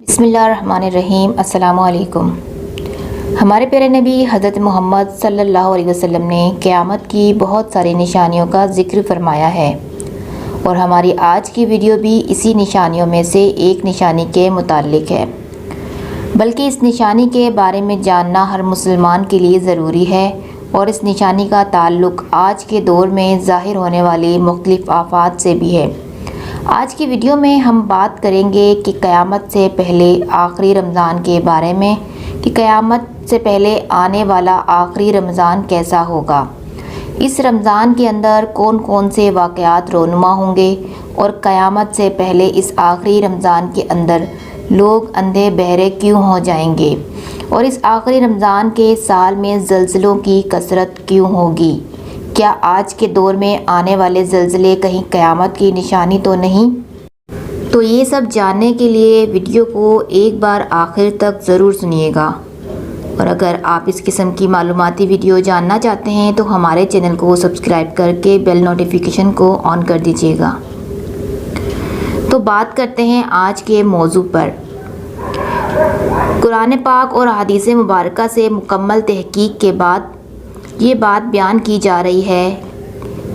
بسم اللہ الرحمن الرحیم۔ السلام علیکم۔ ہمارے پیارے نبی حضرت محمد صلی اللہ علیہ وسلم نے قیامت کی بہت ساری نشانیوں کا ذکر فرمایا ہے، اور ہماری آج کی ویڈیو بھی اسی نشانیوں میں سے ایک نشانی کے متعلق ہے، بلکہ اس نشانی کے بارے میں جاننا ہر مسلمان کے لیے ضروری ہے، اور اس نشانی کا تعلق آج کے دور میں ظاہر ہونے والی مختلف آفات سے بھی ہے۔ آج کی ویڈیو میں ہم بات کریں گے کہ قیامت سے پہلے آخری رمضان کے بارے میں، کہ قیامت سے پہلے آنے والا آخری رمضان کیسا ہوگا، اس رمضان کے اندر کون کون سے واقعات رونما ہوں گے، اور قیامت سے پہلے اس آخری رمضان کے اندر لوگ اندھے بہرے کیوں ہو جائیں گے، اور اس آخری رمضان کے سال میں زلزلوں کی کثرت کیوں ہوگی۔ کیا آج کے دور میں آنے والے زلزلے کہیں قیامت کی نشانی تو نہیں؟ تو یہ سب جاننے کے لیے ویڈیو کو ایک بار آخر تک ضرور سنیے گا، اور اگر آپ اس قسم کی معلوماتی ویڈیو جاننا چاہتے ہیں تو ہمارے چینل کو سبسکرائب کر کے بیل نوٹیفیکیشن کو آن کر دیجیے گا۔ تو بات کرتے ہیں آج کے موضوع پر۔ قرآن پاک اور احادیث مبارکہ سے مکمل تحقیق کے بعد یہ بات بیان کی جا رہی ہے،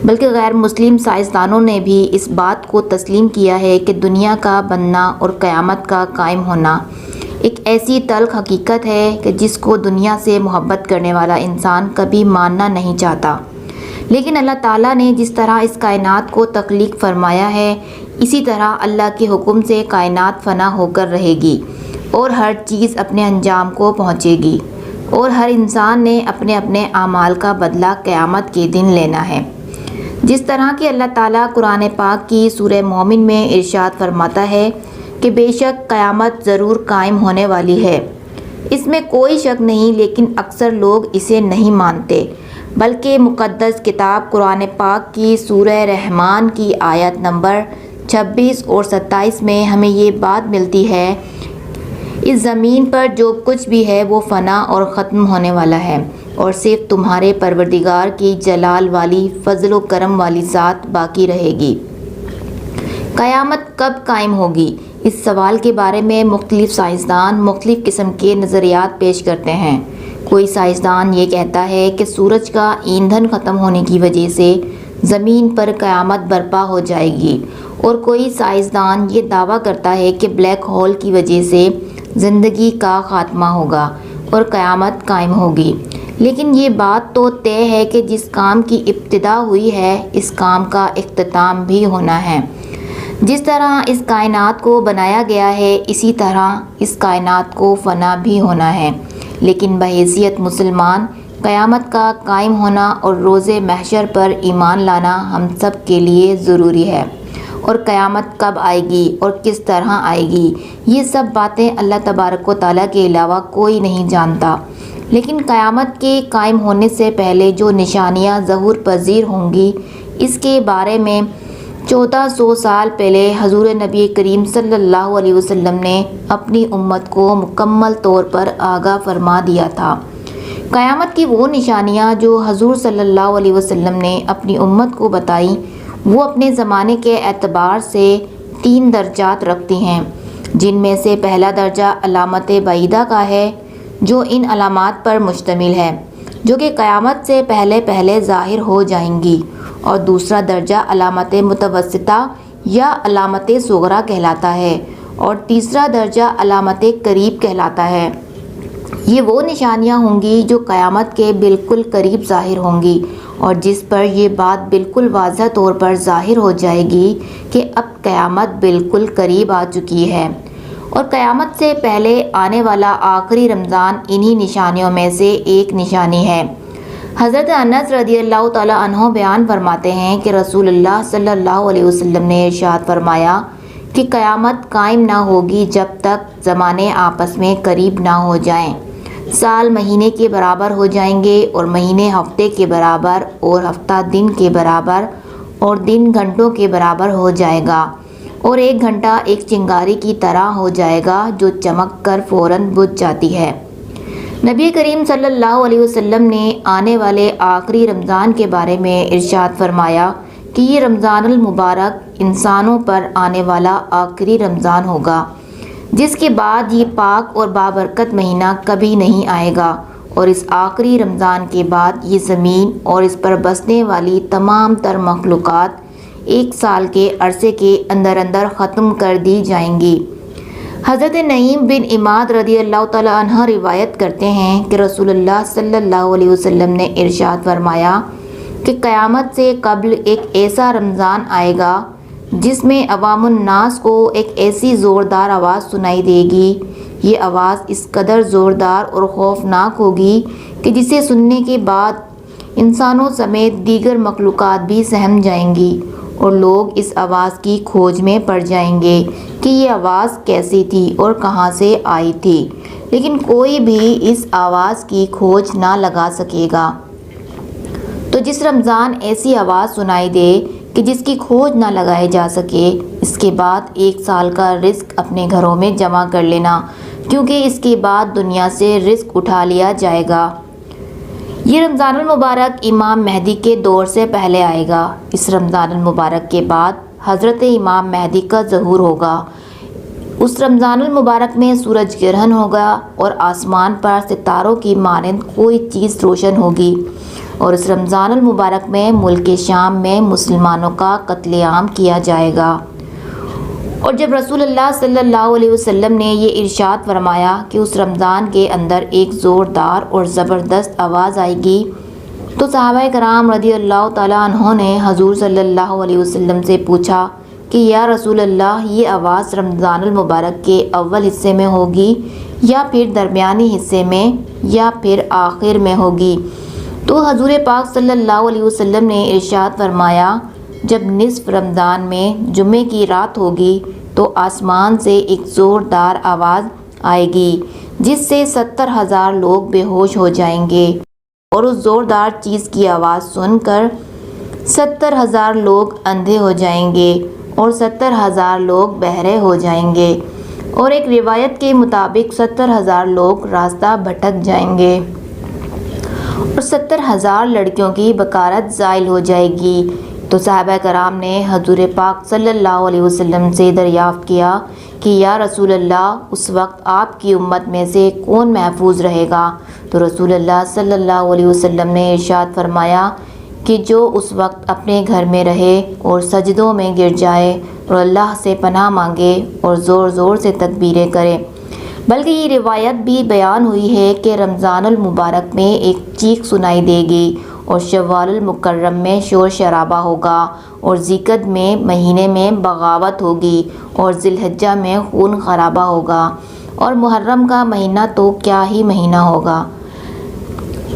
بلکہ غیر مسلم سائنسدانوں نے بھی اس بات کو تسلیم کیا ہے کہ دنیا کا بننا اور قیامت کا قائم ہونا ایک ایسی تلخ حقیقت ہے کہ جس کو دنیا سے محبت کرنے والا انسان کبھی ماننا نہیں چاہتا، لیکن اللہ تعالیٰ نے جس طرح اس کائنات کو تخلیق فرمایا ہے، اسی طرح اللہ کے حکم سے کائنات فنا ہو کر رہے گی، اور ہر چیز اپنے انجام کو پہنچے گی، اور ہر انسان نے اپنے اپنے اعمال کا بدلہ قیامت کے دن لینا ہے۔ جس طرح کہ اللہ تعالیٰ قرآن پاک کی سورہ مومن میں ارشاد فرماتا ہے کہ بے شک قیامت ضرور قائم ہونے والی ہے، اس میں کوئی شک نہیں، لیکن اکثر لوگ اسے نہیں مانتے، بلکہ مقدس کتاب قرآن پاک کی سورہ رحمان کی آیت نمبر 26 اور 27 میں ہمیں یہ بات ملتی ہے، اس زمین پر جو کچھ بھی ہے وہ فنا اور ختم ہونے والا ہے، اور صرف تمہارے پروردگار کی جلال والی فضل و کرم والی ذات باقی رہے گی۔ قیامت کب قائم ہوگی؟ اس سوال کے بارے میں مختلف سائنسدان مختلف قسم کے نظریات پیش کرتے ہیں۔ کوئی سائنسدان یہ کہتا ہے کہ سورج کا ایندھن ختم ہونے کی وجہ سے زمین پر قیامت برپا ہو جائے گی، اور کوئی سائنسدان یہ دعویٰ کرتا ہے کہ بلیک ہول کی وجہ سے زندگی کا خاتمہ ہوگا اور قیامت قائم ہوگی۔ لیکن یہ بات تو طے ہے کہ جس کام کی ابتدا ہوئی ہے اس کام کا اختتام بھی ہونا ہے۔ جس طرح اس کائنات کو بنایا گیا ہے اسی طرح اس کائنات کو فنا بھی ہونا ہے، لیکن بحیثیت مسلمان قیامت کا قائم ہونا اور روز محشر پر ایمان لانا ہم سب کے لیے ضروری ہے، اور قیامت کب آئے گی اور کس طرح آئے گی یہ سب باتیں اللہ تبارک و تعالیٰ کے علاوہ کوئی نہیں جانتا، لیکن قیامت کے قائم ہونے سے پہلے جو نشانیاں ظہور پذیر ہوں گی اس کے بارے میں 1400 سال پہلے حضور نبی کریم صلی اللہ علیہ وسلم نے اپنی امت کو مکمل طور پر آگاہ فرما دیا تھا۔ قیامت کی وہ نشانیاں جو حضور صلی اللہ علیہ وسلم نے اپنی امت کو بتائیں وہ اپنے زمانے کے اعتبار سے 3 درجات رکھتی ہیں، جن میں سے پہلا درجہ علامت بعیدہ کا ہے جو ان علامات پر مشتمل ہے جو کہ قیامت سے پہلے ظاہر ہو جائیں گی، اور دوسرا درجہ علامت متوسطہ یا علامت صغریٰ کہلاتا ہے، اور تیسرا درجہ علامت قریب کہلاتا ہے۔ یہ وہ نشانیاں ہوں گی جو قیامت کے بالکل قریب ظاہر ہوں گی، اور جس پر یہ بات بالکل واضح طور پر ظاہر ہو جائے گی کہ اب قیامت بالکل قریب آ چکی ہے، اور قیامت سے پہلے آنے والا آخری رمضان انہی نشانیوں میں سے ایک نشانی ہے۔ حضرت انس رضی اللہ تعالیٰ عنہ بیان فرماتے ہیں کہ رسول اللہ صلی اللہ علیہ وسلم نے ارشاد فرمایا کہ قیامت قائم نہ ہوگی جب تک زمانے آپس میں قریب نہ ہو جائیں، سال مہینے کے برابر ہو جائیں گے، اور مہینے ہفتے کے برابر، اور ہفتہ دن کے برابر، اور دن گھنٹوں کے برابر ہو جائے گا، اور ایک گھنٹہ ایک چنگاری کی طرح ہو جائے گا جو چمک کر فوراً بجھ جاتی ہے۔ نبی کریم صلی اللہ علیہ وسلم نے آنے والے آخری رمضان کے بارے میں ارشاد فرمایا کہ یہ رمضان المبارک انسانوں پر آنے والا آخری رمضان ہوگا، جس کے بعد یہ پاک اور بابرکت مہینہ کبھی نہیں آئے گا، اور اس آخری رمضان کے بعد یہ زمین اور اس پر بسنے والی تمام تر مخلوقات 1 سال کے عرصے کے اندر اندر ختم کر دی جائیں گی۔ حضرت نعیم بن عماد رضی اللہ تعالیٰ عنہ روایت کرتے ہیں کہ رسول اللہ صلی اللہ علیہ وسلم نے ارشاد فرمایا کہ قیامت سے قبل ایک ایسا رمضان آئے گا جس میں عوام الناس کو ایک ایسی زوردار آواز سنائی دے گی۔ یہ آواز اس قدر زوردار اور خوفناک ہوگی کہ جسے سننے کے بعد انسانوں سمیت دیگر مخلوقات بھی سہم جائیں گی، اور لوگ اس آواز کی کھوج میں پڑ جائیں گے کہ یہ آواز کیسی تھی اور کہاں سے آئی تھی، لیکن کوئی بھی اس آواز کی کھوج نہ لگا سکے گا۔ تو جس رمضان ایسی آواز سنائی دے کہ جس کی کھوج نہ لگائے جا سکے، اس کے بعد 1 سال کا رزق اپنے گھروں میں جمع کر لینا، کیونکہ اس کے بعد دنیا سے رزق اٹھا لیا جائے گا۔ یہ رمضان المبارک امام مہدی کے دور سے پہلے آئے گا۔ اس رمضان المبارک کے بعد حضرت امام مہدی کا ظہور ہوگا۔ اس رمضان المبارک میں سورج گرہن ہوگا اور آسمان پر ستاروں کی مانند کوئی چیز روشن ہوگی، اور اس رمضان المبارک میں ملک شام میں مسلمانوں کا قتل عام کیا جائے گا۔ اور جب رسول اللہ صلی اللہ علیہ وسلم نے یہ ارشاد فرمایا کہ اس رمضان کے اندر ایک زوردار اور زبردست آواز آئے گی، تو صحابہ کرام رضی اللہ تعالیٰ عنہ نے حضور صلی اللہ علیہ وسلم سے پوچھا کہ یا رسول اللہ، یہ آواز رمضان المبارک کے اول حصے میں ہوگی یا پھر درمیانی حصے میں یا پھر آخر میں ہوگی؟ تو حضور پاک صلی اللہ علیہ وسلم نے ارشاد فرمایا، جب نصف رمضان میں جمعے کی رات ہوگی تو آسمان سے ایک زوردار آواز آئے گی جس سے 70,000 لوگ بے ہوش ہو جائیں گے، اور اس زوردار چیز کی آواز سن کر 70,000 لوگ اندھے ہو جائیں گے اور 70,000 لوگ بہرے ہو جائیں گے، اور ایک روایت کے مطابق 70,000 لوگ راستہ بھٹک جائیں گے، اور 70,000 لڑکیوں کی بکارت زائل ہو جائے گی۔ تو صحابہ کرام نے حضور پاک صلی اللہ علیہ وسلم سے دریافت کیا کہ یا رسول اللہ، اس وقت آپ کی امت میں سے کون محفوظ رہے گا؟ تو رسول اللہ صلی اللہ علیہ وسلم نے ارشاد فرمایا کہ جو اس وقت اپنے گھر میں رہے اور سجدوں میں گر جائے اور اللہ سے پناہ مانگے اور زور زور سے تکبیریں کرے۔ بلکہ یہ روایت بھی بیان ہوئی ہے کہ رمضان المبارک میں ایک چیخ سنائی دے گی، اور شوال المکرم میں شور شرابہ ہوگا، اور ذیقعد میں مہینے میں بغاوت ہوگی، اور ذی الحجہ میں خون خرابہ ہوگا، اور محرم کا مہینہ تو کیا ہی مہینہ ہوگا۔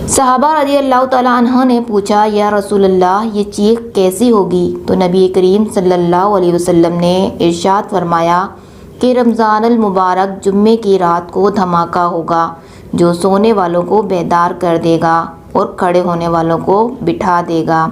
صحابہ رضی اللہ تعالیٰ عنہ نے پوچھا یا رسول اللہ، یہ چیخ کیسی ہوگی؟ تو نبی کریم صلی اللہ علیہ وسلم نے ارشاد فرمایا کہ رمضان المبارک جمعے کی رات کو دھماکہ ہوگا جو سونے والوں کو بیدار کر دے گا اور کھڑے ہونے والوں کو بٹھا دے گا،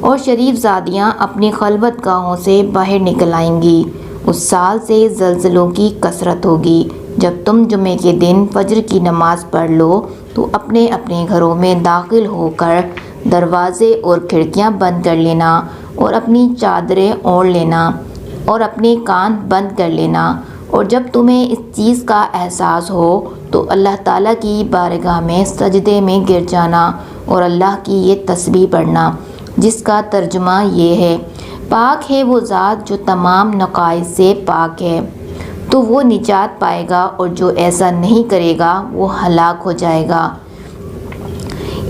اور شریف زادیاں اپنی خلوت گاہوں سے باہر نکل آئیں گی۔ اس سال سے زلزلوں کی کثرت ہوگی۔ جب تم جمعے کے دن فجر کی نماز پڑھ لو تو اپنے اپنے گھروں میں داخل ہو کر دروازے اور کھڑکیاں بند کر لینا، اور اپنی چادریں اوڑھ لینا، اور اپنے کان بند کر لینا، اور جب تمہیں اس چیز کا احساس ہو تو اللہ تعالیٰ کی بارگاہ میں سجدے میں گر جانا اور اللہ کی یہ تسبیح پڑھنا، جس کا ترجمہ یہ ہے، پاک ہے وہ ذات جو تمام نقائص سے پاک ہے، تو وہ نجات پائے گا، اور جو ایسا نہیں کرے گا وہ ہلاک ہو جائے گا۔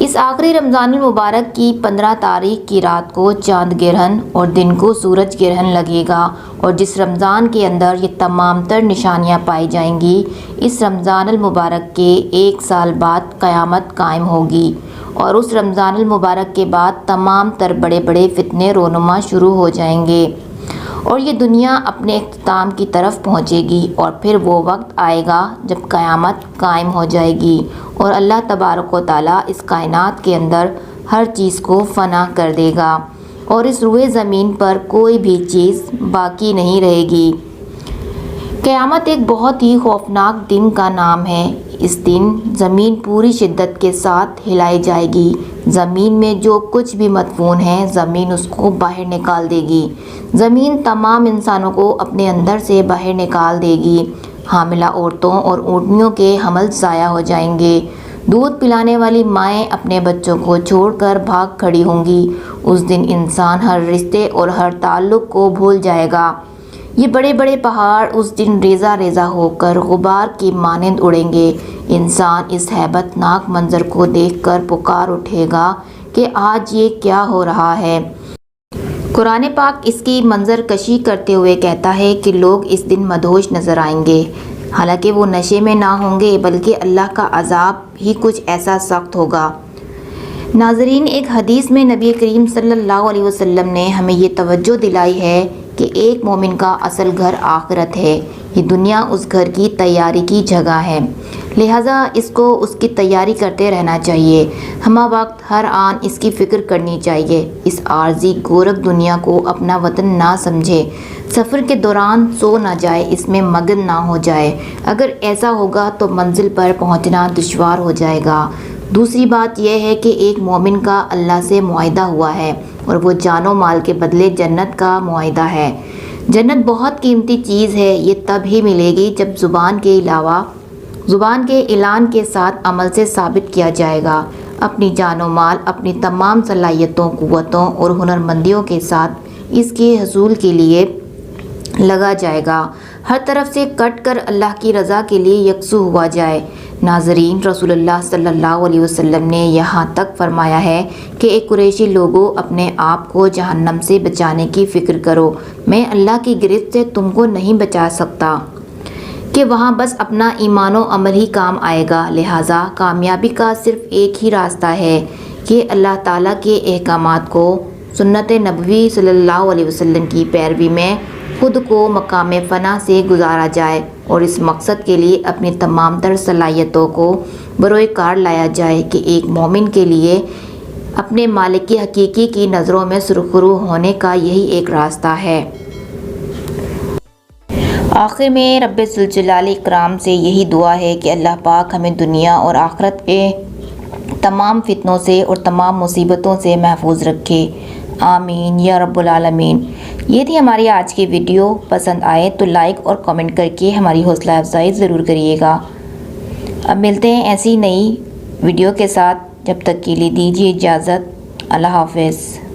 اس آخری رمضان المبارک کی 15 تاریخ کی رات کو چاند گرہن اور دن کو سورج گرہن لگے گا، اور جس رمضان کے اندر یہ تمام تر نشانیاں پائی جائیں گی، اس رمضان المبارک کے 1 سال بعد قیامت قائم ہوگی، اور اس رمضان المبارک کے بعد تمام تر بڑے بڑے فتنے رونما شروع ہو جائیں گے، اور یہ دنیا اپنے اختتام کی طرف پہنچے گی، اور پھر وہ وقت آئے گا جب قیامت قائم ہو جائے گی، اور اللہ تبارک و تعالیٰ اس کائنات کے اندر ہر چیز کو فنا کر دے گا، اور اس روئے زمین پر کوئی بھی چیز باقی نہیں رہے گی۔ قیامت ایک بہت ہی خوفناک دن کا نام ہے۔ اس دن زمین پوری شدت کے ساتھ ہلائی جائے گی۔ زمین میں جو کچھ بھی مدفون ہے، زمین اس کو باہر نکال دے گی۔ زمین تمام انسانوں کو اپنے اندر سے باہر نکال دے گی۔ حاملہ عورتوں اور اونٹنیوں کے حمل ضائع ہو جائیں گے۔ دودھ پلانے والی مائیں اپنے بچوں کو چھوڑ کر بھاگ کھڑی ہوں گی۔ اس دن انسان ہر رشتے اور ہر تعلق کو بھول جائے گا۔ یہ بڑے بڑے پہاڑ اس دن ریزہ ریزہ ہو کر غبار کی مانند اڑیں گے۔ انسان اس ہیبت ناک منظر کو دیکھ کر پکار اٹھے گا کہ آج یہ کیا ہو رہا ہے۔ قرآن پاک اس کی منظر کشی کرتے ہوئے کہتا ہے کہ لوگ اس دن مدہوش نظر آئیں گے، حالانکہ وہ نشے میں نہ ہوں گے بلکہ اللہ کا عذاب ہی کچھ ایسا سخت ہوگا۔ ناظرین، ایک حدیث میں نبی کریم صلی اللہ علیہ وسلم نے ہمیں یہ توجہ دلائی ہے کہ ایک مومن کا اصل گھر آخرت ہے۔ یہ دنیا اس گھر کی تیاری کی جگہ ہے، لہٰذا اس کو اس کی تیاری کرتے رہنا چاہیے۔ ہمہ وقت ہر آن اس کی فکر کرنی چاہیے۔ اس عارضی گورکھ دنیا کو اپنا وطن نہ سمجھے، سفر کے دوران سو نہ جائے، اس میں مگن نہ ہو جائے۔ اگر ایسا ہوگا تو منزل پر پہنچنا دشوار ہو جائے گا۔ دوسری بات یہ ہے کہ ایک مومن کا اللہ سے معاہدہ ہوا ہے اور وہ جان و مال کے بدلے جنت کا معاہدہ ہے۔ جنت بہت قیمتی چیز ہے، یہ تب ہی ملے گی جب زبان کے اعلان کے ساتھ عمل سے ثابت کیا جائے گا۔ اپنی جان و مال، اپنی تمام صلاحیتوں، قوتوں اور ہنرمندیوں کے ساتھ اس کے حصول کے لیے لگا جائے گا۔ ہر طرف سے کٹ کر اللہ کی رضا کے لیے یکسو ہوا جائے۔ ناظرین، رسول اللہ صلی اللہ علیہ وسلم نے یہاں تک فرمایا ہے کہ اے قریشی لوگوں، اپنے آپ کو جہنم سے بچانے کی فکر کرو۔ میں اللہ کی گرفت سے تم کو نہیں بچا سکتا کہ وہاں بس اپنا ایمان و عمل ہی کام آئے گا۔ لہٰذا کامیابی کا صرف ایک ہی راستہ ہے کہ اللہ تعالیٰ کے احکامات کو، سنت نبوی صلی اللہ علیہ وسلم کی پیروی میں خود کو مقام فنا سے گزارا جائے اور اس مقصد کے لیے اپنی تمام تر صلاحیتوں کو بروئے کار لایا جائے کہ ایک مومن کے لیے اپنے مالک حقیقی کی نظروں میں سرخرو ہونے کا یہی ایک راستہ ہے۔ آخر میں رب ذوالجلال اکرام سے یہی دعا ہے کہ اللہ پاک ہمیں دنیا اور آخرت کے تمام فتنوں سے اور تمام مصیبتوں سے محفوظ رکھے، آمین یا رب العالمین۔ یہ تھی ہماری آج کی ویڈیو۔ پسند آئے تو لائک اور کمنٹ کر کے ہماری حوصلہ افزائی ضرور کریے گا۔ اب ملتے ہیں ایسی نئی ویڈیو کے ساتھ، جب تک کے لیے دیجیے اجازت۔ اللہ حافظ۔